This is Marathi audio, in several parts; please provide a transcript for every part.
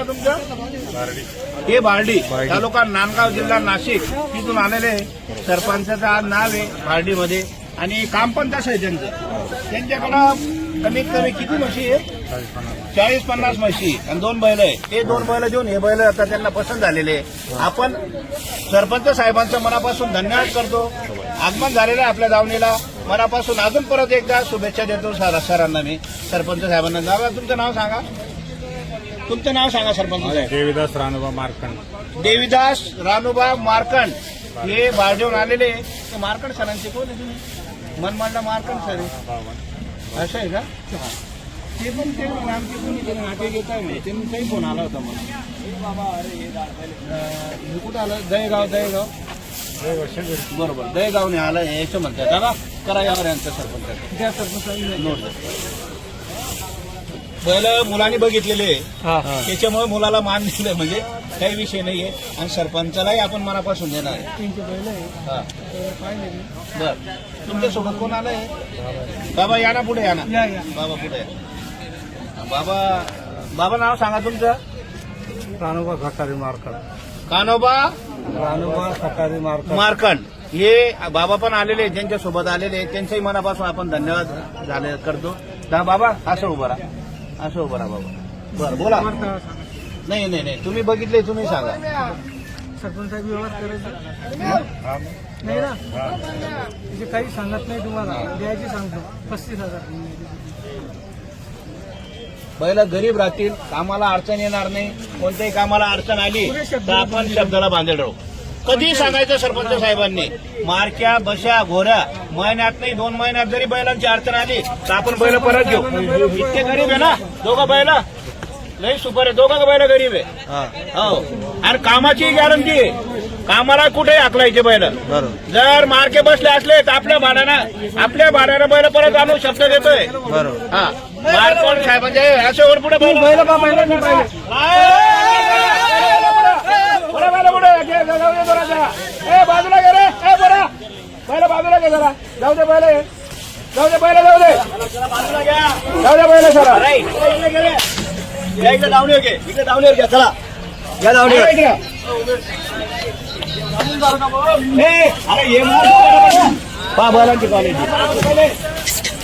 नाव तुमचं? हे बार्डी तालुका नांदगाव जिल्हा नाशिक तिथून आलेले सरपंचाचं आज नाव आहे बार्डीमध्ये आणि काम पण तसं आहे त्यांचं. त्यांच्याकडं कमीत कमी किती म्हशी आहे? 40-50 म्हशी आणि 2 बैल आहे. ते 2 बैल देऊन हे बैल आता त्यांना पसंत झालेले. आपण सरपंच साहेबांचं मनापासून धन्यवाद करतो. आगमन झालेलं आहे आपल्या दावणीला. मनापासून अजून परत एकदा शुभेच्छा देतो सरांना मी, सरपंच साहेबांना. दादा तुमचं नाव सांगा. तुमचं नाव सांगा सरपंच साहेब. देवीदास रानोबा मार्कंड. देवीदास रानोबा मार्कंड हे बाळदेऊन आलेले. मार्कंड सरांचे कोण आहे तुम्ही? मनमाडला मार्कंड सर आहे असं आहे का? ते पण ते आमचे कोणी नाटे घेत आहे त्यांचाही फोन आला होता मला. बाबा अरे कुठं आलं? दहेगाव. बरोबर दहेगावने आलं यायचं म्हणतात. दादा करा यावर यांचं सरपंच नोट. बैल मुलांनी बघितलेले त्याच्यामुळे मुलाला मान दिलं म्हणजे काही विषय नाहीये. आणि सरपंचालाही आपण मनापासून देणार आहे. बर तुमच्यासोबत कोण आलंय? बाबा या ना पुढे या ना. बाबा पुढे या. बाबा नाव सांगा तुमचं. रानोबा सकारी मार्कंड. कानोबा रानोबा सकारी मार्कंड हे बाबा पण आलेले ज्यांच्यासोबत आलेले त्यांच्याही मनापासून आपण धन्यवाद झाले करतो. बाबा असं उभं राहा. असं उभं राहा बाबा. बरं बोला. नाही तुम्ही बघितले तुम्ही सांगा. सरपंच साहेब व्यवहार करायचा नाही ना म्हणजे काही सांगत नाही तुम्हाला द्यायची सांगतो 35,000. पहिला गरीब राहतील कामाला अडचण येणार नाही. कोणत्याही कामाला अडचण आली तर आपण शब्दाला बांधेल राहू. कधी सांगायचं सरपंच साहेबांनी मारक्या बशा घोऱ्या महिन्यात नाही 2 महिन्यात जरी बैलांची अडचण आली तर आपण बैल परत घेऊ. इतके गरीब आहे ना दोघं बैल. लई सुपर आहे. दोघं बैल गरीब आहे. हो आणि कामाची गॅरंटी आहे. कामाला कुठे आखलायचे बैल. जर मार्के बसले असले तर आपल्या भाड्यानं बैल परत आणू शब्द देतोय. हा मार्कंड साहेबांचे असे वर पुढे बैल बाजूला गे रे. बरा बैल बाजूला गे जरा. जाऊ दे बैल जाऊ दे बैल सरा. इकडे धावणे घे. इकडे धावणे घ्या. चला या धावणे. अरे हे पा बैलांची क्वालिटी.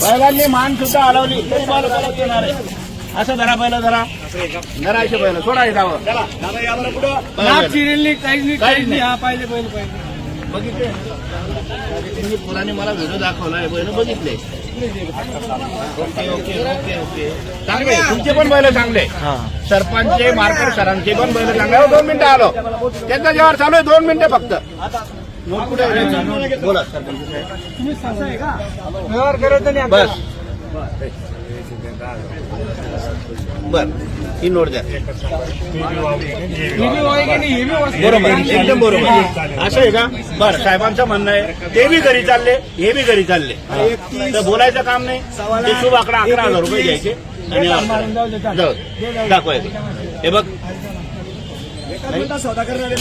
बैलांनी मान सुद्धा हलवली. येणार आहे असं धरा बैल जरा धरायचे बैल सोडायचे धावं. काहीच नाही. हा पाहिजे बैल पाहिजे बघितले त्यांनी पुराने मला व्हिडिओ दाखवलाय. बैल बघितले. ओके चांगले तुमचे पण बैल चांगले. सरपंच मार्कंड सरांचे पण बैल चांगले. 2 मिनिटं आलो त्यांचा जेव्हा चालू आहे. 2 मिनिटं फक्त. बोला सरपंच व्यवहार करायचा नाही बस. बर ही नोट द्या. बरोबर एकदम बरोबर. असं आहे का? बरं साहेबांचं म्हणणं आहे ते बी घरी चालले हे बी घरी चालले तर बोलायचं काम नाही. ते शुभ आकडा 11,000 रुपये घ्यायचे आणि दाखवायचे. हे बघ सौदा करणारे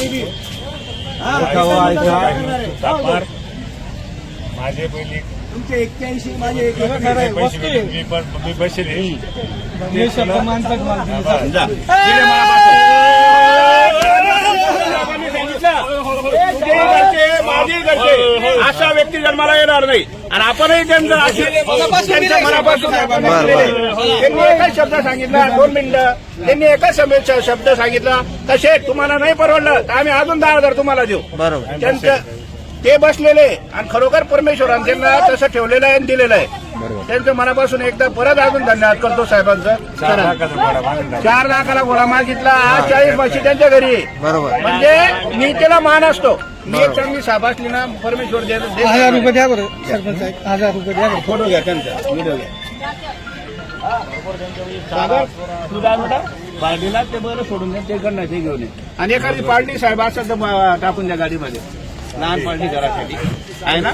माझे पहिले तुमचे 81 माझे मी बसले. अशा व्यक्ती जन्माला येणार नाही आणि आपणही त्यांच्या मनापासून त्यांनी एकच शब्द सांगितला. 2 मिनिटं त्यांनी एकच शब्द सांगितला कसे तुम्हाला नाही परवडलं तर आम्ही अजून 10,000 तुम्हाला देऊ. बरोबर त्यांचं ते बसलेले आणि खरोखर परमेश्वरांनी त्यांना तसं ठेवलेलं आहे आणि दिलेलं आहे. त्यांचं मनापासून एकदा परत अजून धन्यवाद करतो साहेबांचं. 4 लाखाला घोडा मागितला. आज 40 म्हशी त्यांच्या घरी. बरोबर म्हणजे नीतीला मान असतो. मी एक चांगली साबासली ना परमेश्वर 1000 रुपये द्या बरं सरपंच साहेब. 1000 रुपये द्या. फोटो घ्या त्यांचा व्हिडिओ घ्या. सागर तू काय म्हणता पार्टीला ते बरं सोडून द्या. ते करणार ते घेऊन ये. आणि एखादी पार्टी साहेब असं तर टाकून द्या गाडीमध्ये. लहान पार्टी घरासाठी आहे ना.